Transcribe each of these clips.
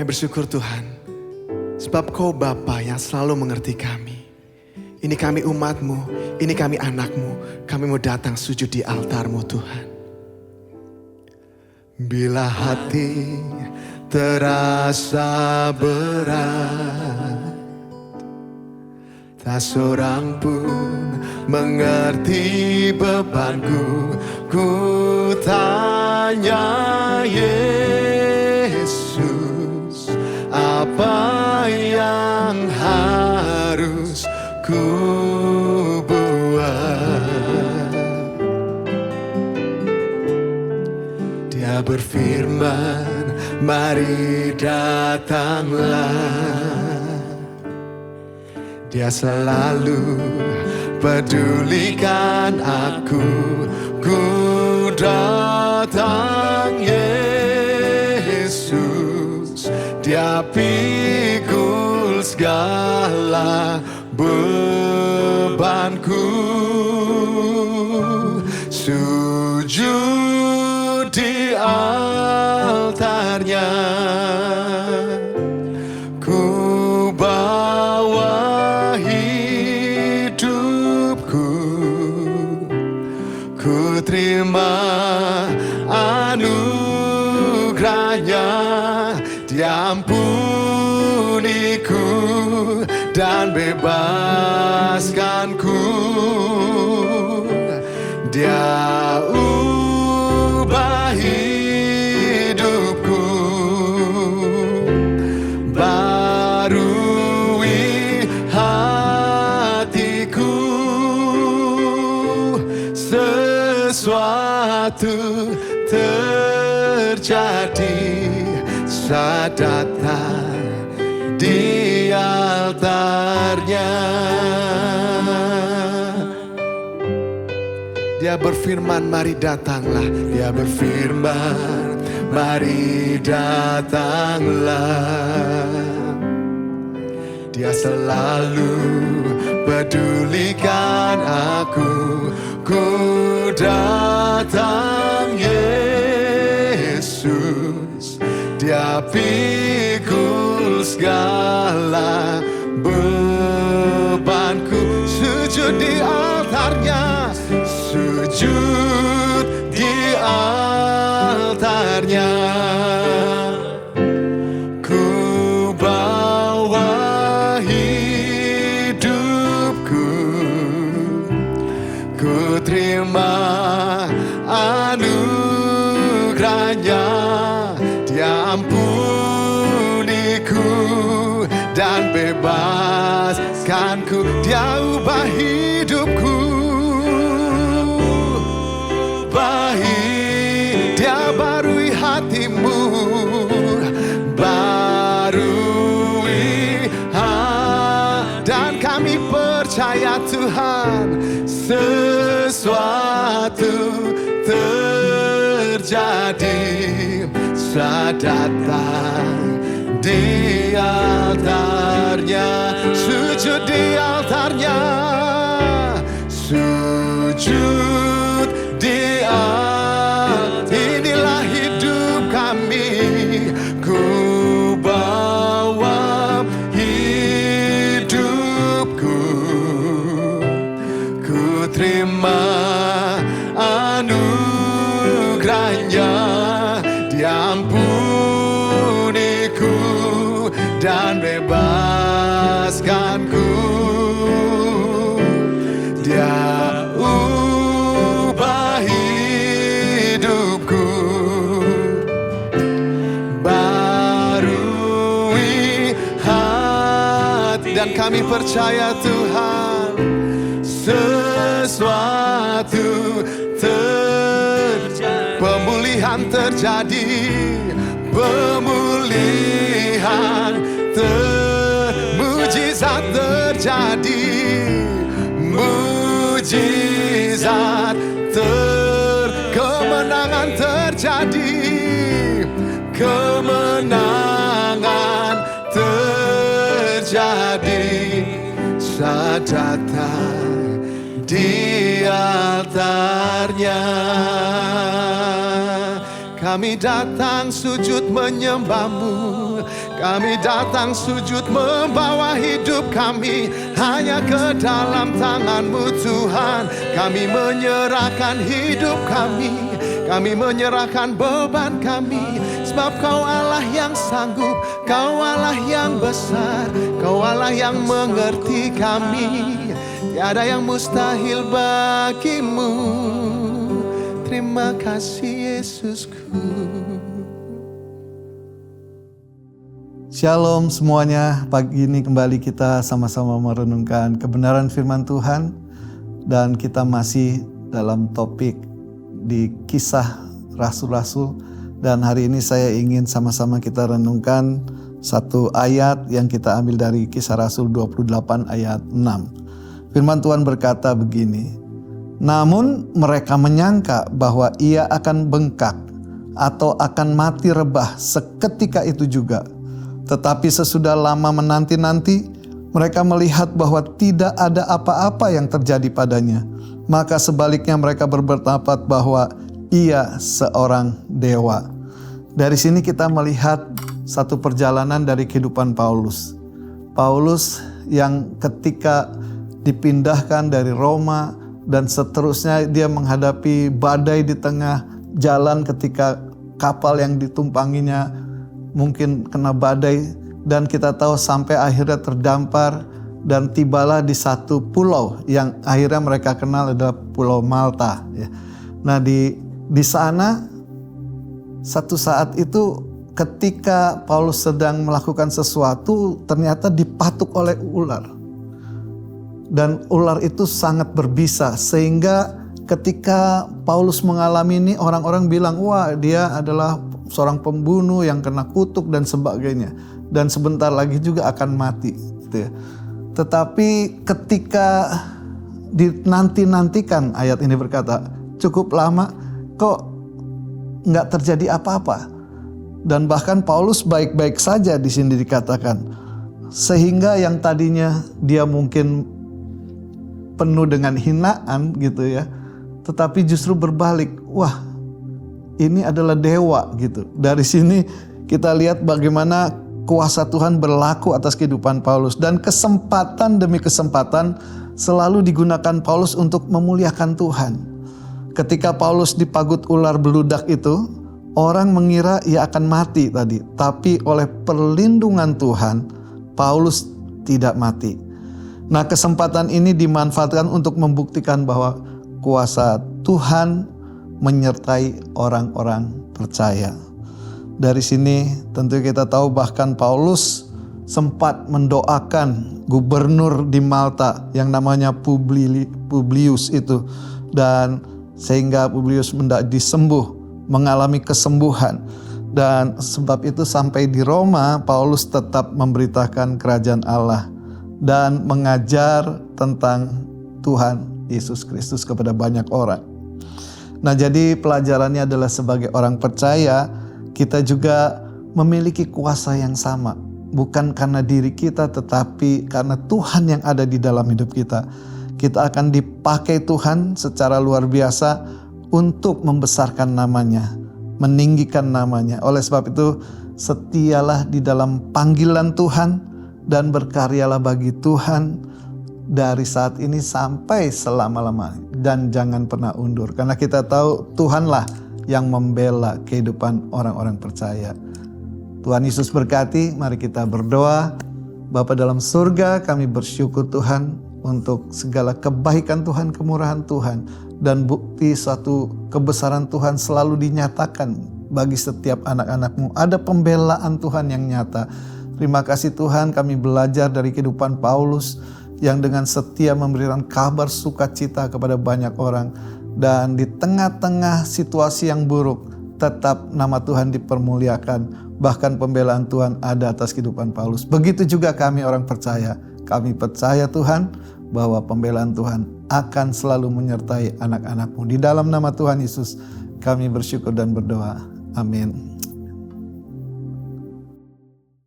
Kami bersyukur Tuhan, sebab Kau Bapa yang selalu mengerti kami. Ini kami umat-Mu, ini kami anak-Mu. Kami mau datang sujud di altar-Mu Tuhan. Bila hati terasa berat, tak seorang pun mengerti bebanku. Ku tanya Yesus, apa yang harus ku buat? Dia berfirman, mari datanglah. Dia selalu pedulikan aku. Ku datang Yesus, Dia pikul segala bebanku. Sujud di altarnya, ku bawa hidupku. Ku terima anugerahnya, diampuniku dan bebaskanku. Dia ubah hidupku, barui hatiku. Sesuatu terjadi saat datang di altarnya. Dia berfirman, mari datanglah. Dia berfirman, mari datanglah. Dia selalu pedulikan aku. Ku datang Yesus, Dia pikul segala bebanku. Sujud di altarnya, sujud di altarnya. Ku bawa hidupku, ku terima anugerahnya, Dia ampuniku dan bebaskanku. Dia ubah hidupku, Dia barui hatimu, barui dan kami percaya Tuhan, sesuatu terjadi saat datang di altarnya. Sujud di altarnya, sujud di altarnya. Inilah hidup kami, ku bawa hidupku. Ku terima anugerahnya, diampuniku dan bebaskanku. Dia ubah hidupku, barui hati. Dan kami percaya Tuhan, sesuatu terjadi, pemulihan terjadi, pemulihan mujizat terjadi, mujizat kemenangan terjadi, kemenangan terjadi saat datang di altarnya. Kami datang sujud menyembah-Mu. Kami datang sujud membawa hidup kami hanya ke dalam tangan-Mu Tuhan. Kami menyerahkan hidup kami, kami menyerahkan beban kami. Sebab Kau Allah yang sanggup, Kau Allah yang besar, Kau Allah yang mengerti kami. Tiada yang mustahil bagi-Mu. Terima kasih Yesusku. Shalom semuanya, pagi ini kembali kita sama-sama merenungkan kebenaran firman Tuhan. Dan kita masih dalam topik di kisah Rasul-Rasul. Dan hari ini saya ingin sama-sama kita renungkan satu ayat yang kita ambil dari kisah Rasul 28 ayat 6. Firman Tuhan berkata begini, namun mereka menyangka bahwa ia akan bengkak atau akan mati rebah seketika itu juga. Tetapi sesudah lama menanti-nanti, mereka melihat bahwa tidak ada apa-apa yang terjadi padanya. Maka sebaliknya mereka berpendapat bahwa ia seorang dewa. Dari sini kita melihat satu perjalanan dari kehidupan Paulus. Paulus yang ketika dipindahkan dari Roma dan seterusnya dia menghadapi badai di tengah jalan ketika kapal yang ditumpanginya mungkin kena badai, dan kita tahu sampai akhirnya terdampar dan tibalah di satu pulau yang akhirnya mereka kenal adalah Pulau Malta. Nah di sana satu saat itu ketika Paulus sedang melakukan sesuatu ternyata dipatuk oleh ular. Dan ular itu sangat berbisa sehingga ketika Paulus mengalami ini orang-orang bilang wah dia adalah seorang pembunuh yang kena kutuk dan sebagainya. Dan sebentar lagi juga akan mati. Gitu ya. Tetapi ketika dinanti-nantikan, ayat ini berkata, cukup lama kok nggak terjadi apa-apa. Dan bahkan Paulus baik-baik saja di sini dikatakan. Sehingga yang tadinya dia mungkin penuh dengan hinaan gitu ya. Tetapi justru berbalik, wah ini adalah dewa gitu. Dari sini kita lihat bagaimana kuasa Tuhan berlaku atas kehidupan Paulus. Dan kesempatan demi kesempatan selalu digunakan Paulus untuk memuliakan Tuhan. Ketika Paulus dipagut ular beludak itu, orang mengira ia akan mati tadi. Tapi oleh perlindungan Tuhan, Paulus tidak mati. Nah kesempatan ini dimanfaatkan untuk membuktikan bahwa kuasa Tuhan menyertai orang-orang percaya. Dari sini tentu kita tahu bahkan Paulus sempat mendoakan gubernur di Malta yang namanya Publius itu. Dan sehingga Publius disembuh, mengalami kesembuhan. Dan sebab itu sampai di Roma Paulus tetap memberitakan kerajaan Allah dan mengajar tentang Tuhan Yesus Kristus kepada banyak orang. Nah jadi pelajarannya adalah sebagai orang percaya kita juga memiliki kuasa yang sama. Bukan karena diri kita tetapi karena Tuhan yang ada di dalam hidup kita. Kita akan dipakai Tuhan secara luar biasa untuk membesarkan namanya, meninggikan namanya. Oleh sebab itu setialah di dalam panggilan Tuhan dan berkaryalah bagi Tuhan dari saat ini sampai selama-lamanya. Dan jangan pernah undur. Karena kita tahu Tuhanlah yang membela kehidupan orang-orang percaya. Tuhan Yesus berkati, mari kita berdoa. Bapa dalam surga, kami bersyukur Tuhan untuk segala kebaikan Tuhan, kemurahan Tuhan. Dan bukti suatu kebesaran Tuhan selalu dinyatakan bagi setiap anak-anak-Mu. Ada pembelaan Tuhan yang nyata. Terima kasih Tuhan, kami belajar dari kehidupan Paulus yang dengan setia memberikan kabar sukacita kepada banyak orang. Dan di tengah-tengah situasi yang buruk, tetap nama Tuhan dipermuliakan. Bahkan pembelaan Tuhan ada atas kehidupan Paulus. Begitu juga kami orang percaya. Kami percaya Tuhan bahwa pembelaan Tuhan akan selalu menyertai anak-anak-Mu. Di dalam nama Tuhan Yesus kami bersyukur dan berdoa. Amin.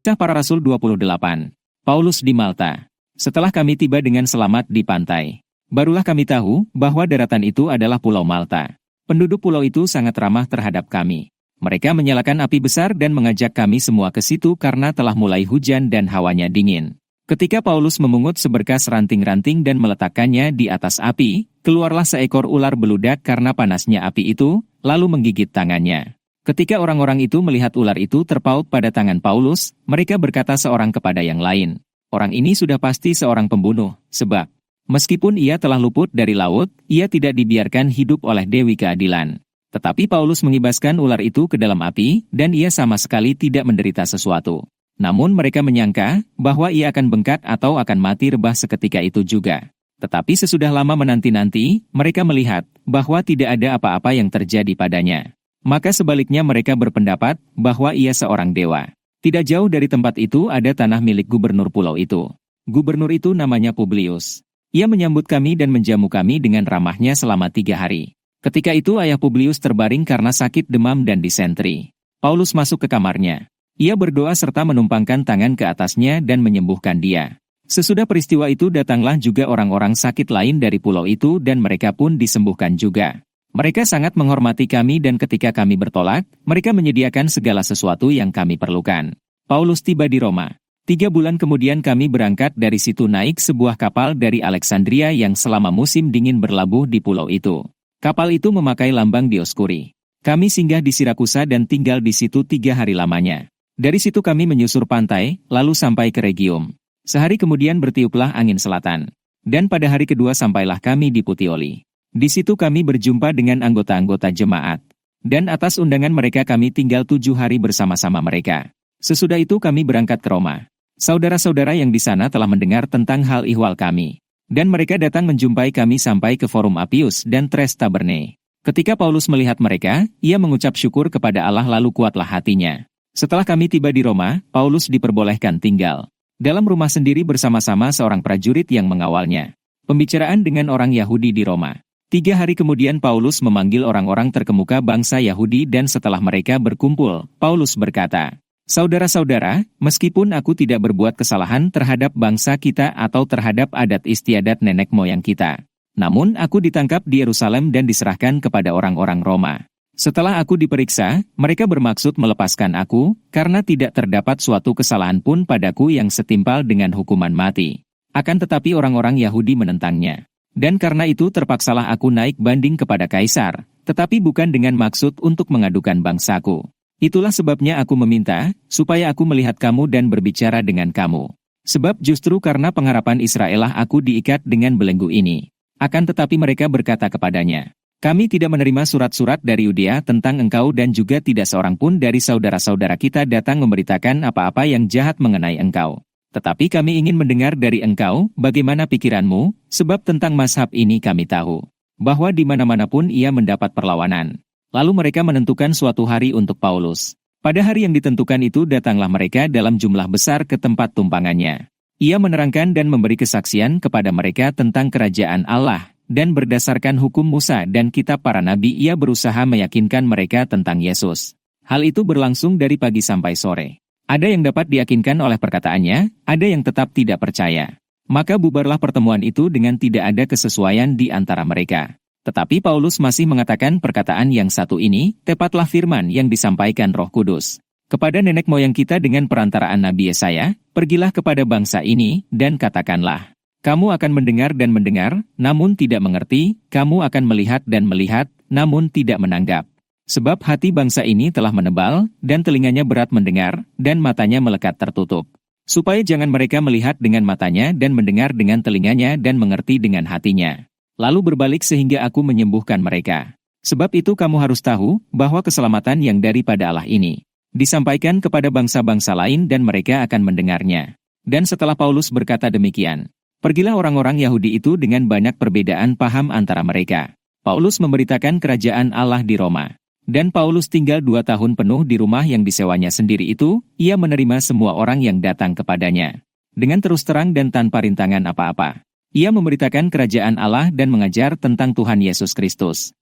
Kisah Para Rasul 28. Paulus di Malta. Setelah kami tiba dengan selamat di pantai, barulah kami tahu bahwa daratan itu adalah Pulau Malta. Penduduk pulau itu sangat ramah terhadap kami. Mereka menyalakan api besar dan mengajak kami semua ke situ karena telah mulai hujan dan hawanya dingin. Ketika Paulus memungut seberkas ranting-ranting dan meletakkannya di atas api, keluarlah seekor ular beludak karena panasnya api itu, lalu menggigit tangannya. Ketika orang-orang itu melihat ular itu terpaut pada tangan Paulus, mereka berkata seorang kepada yang lain, "Orang ini sudah pasti seorang pembunuh, sebab meskipun ia telah luput dari laut, ia tidak dibiarkan hidup oleh Dewi Keadilan." Tetapi Paulus mengibaskan ular itu ke dalam api, dan ia sama sekali tidak menderita sesuatu. Namun mereka menyangka bahwa ia akan bengkak atau akan mati rebah seketika itu juga. Tetapi sesudah lama menanti-nanti, mereka melihat bahwa tidak ada apa-apa yang terjadi padanya. Maka sebaliknya mereka berpendapat bahwa ia seorang dewa. Tidak jauh dari tempat itu ada tanah milik gubernur pulau itu. Gubernur itu namanya Publius. Ia menyambut kami dan menjamu kami dengan ramahnya selama 3 hari. Ketika itu ayah Publius terbaring karena sakit demam dan disentri. Paulus masuk ke kamarnya. Ia berdoa serta menumpangkan tangan ke atasnya dan menyembuhkan dia. Sesudah peristiwa itu datanglah juga orang-orang sakit lain dari pulau itu dan mereka pun disembuhkan juga. Mereka sangat menghormati kami dan ketika kami bertolak, mereka menyediakan segala sesuatu yang kami perlukan. Paulus tiba di Roma. 3 bulan kemudian kami berangkat dari situ naik sebuah kapal dari Alexandria yang selama musim dingin berlabuh di pulau itu. Kapal itu memakai lambang Dioskuri. Kami singgah di Sirakusa dan tinggal di situ 3 hari lamanya. Dari situ kami menyusur pantai, lalu sampai ke Regium. Sehari kemudian bertiuplah angin selatan. Dan pada hari kedua sampailah kami di Puteoli. Di situ kami berjumpa dengan anggota-anggota jemaat. Dan atas undangan mereka kami tinggal 7 hari bersama-sama mereka. Sesudah itu kami berangkat ke Roma. Saudara-saudara yang di sana telah mendengar tentang hal ihwal kami. Dan mereka datang menjumpai kami sampai ke Forum Appius dan Tres Tabernae. Ketika Paulus melihat mereka, ia mengucap syukur kepada Allah lalu kuatlah hatinya. Setelah kami tiba di Roma, Paulus diperbolehkan tinggal dalam rumah sendiri bersama-sama seorang prajurit yang mengawalnya. Pembicaraan dengan orang Yahudi di Roma. 3 hari kemudian Paulus memanggil orang-orang terkemuka bangsa Yahudi dan setelah mereka berkumpul, Paulus berkata, "Saudara-saudara, meskipun aku tidak berbuat kesalahan terhadap bangsa kita atau terhadap adat istiadat nenek moyang kita, namun aku ditangkap di Yerusalem dan diserahkan kepada orang-orang Roma. Setelah aku diperiksa, mereka bermaksud melepaskan aku, karena tidak terdapat suatu kesalahan pun padaku yang setimpal dengan hukuman mati. Akan tetapi orang-orang Yahudi menentangnya. Dan karena itu terpaksalah aku naik banding kepada Kaisar, tetapi bukan dengan maksud untuk mengadukan bangsaku. Itulah sebabnya aku meminta, supaya aku melihat kamu dan berbicara dengan kamu. Sebab justru karena pengharapan Israel lah aku diikat dengan belenggu ini." Akan tetapi mereka berkata kepadanya, "Kami tidak menerima surat-surat dari Yudea tentang engkau dan juga tidak seorang pun dari saudara-saudara kita datang memberitakan apa-apa yang jahat mengenai engkau. Tetapi kami ingin mendengar dari engkau bagaimana pikiranmu, sebab tentang mazhab ini kami tahu bahwa di mana-mana pun ia mendapat perlawanan." Lalu mereka menentukan suatu hari untuk Paulus. Pada hari yang ditentukan itu datanglah mereka dalam jumlah besar ke tempat tumpangannya. Ia menerangkan dan memberi kesaksian kepada mereka tentang kerajaan Allah, dan berdasarkan hukum Musa dan kitab para nabi ia berusaha meyakinkan mereka tentang Yesus. Hal itu berlangsung dari pagi sampai sore. Ada yang dapat diyakinkan oleh perkataannya, ada yang tetap tidak percaya. Maka bubarlah pertemuan itu dengan tidak ada kesesuaian di antara mereka. Tetapi Paulus masih mengatakan perkataan yang satu ini, tepatlah firman yang disampaikan Roh Kudus kepada nenek moyang kita dengan perantaraan Nabi Yesaya, "Pergilah kepada bangsa ini, dan katakanlah, kamu akan mendengar dan mendengar, namun tidak mengerti, kamu akan melihat dan melihat, namun tidak menanggap. Sebab hati bangsa ini telah menebal, dan telinganya berat mendengar, dan matanya melekat tertutup. Supaya jangan mereka melihat dengan matanya dan mendengar dengan telinganya dan mengerti dengan hatinya. Lalu berbalik sehingga aku menyembuhkan mereka. Sebab itu kamu harus tahu bahwa keselamatan yang daripada Allah ini disampaikan kepada bangsa-bangsa lain dan mereka akan mendengarnya." Dan setelah Paulus berkata demikian, pergilah orang-orang Yahudi itu dengan banyak perbedaan paham antara mereka. Paulus memberitakan kerajaan Allah di Roma. Dan Paulus tinggal 2 tahun penuh di rumah yang disewanya sendiri itu, ia menerima semua orang yang datang kepadanya dengan terus terang dan tanpa rintangan apa-apa. Ia memberitakan kerajaan Allah dan mengajar tentang Tuhan Yesus Kristus.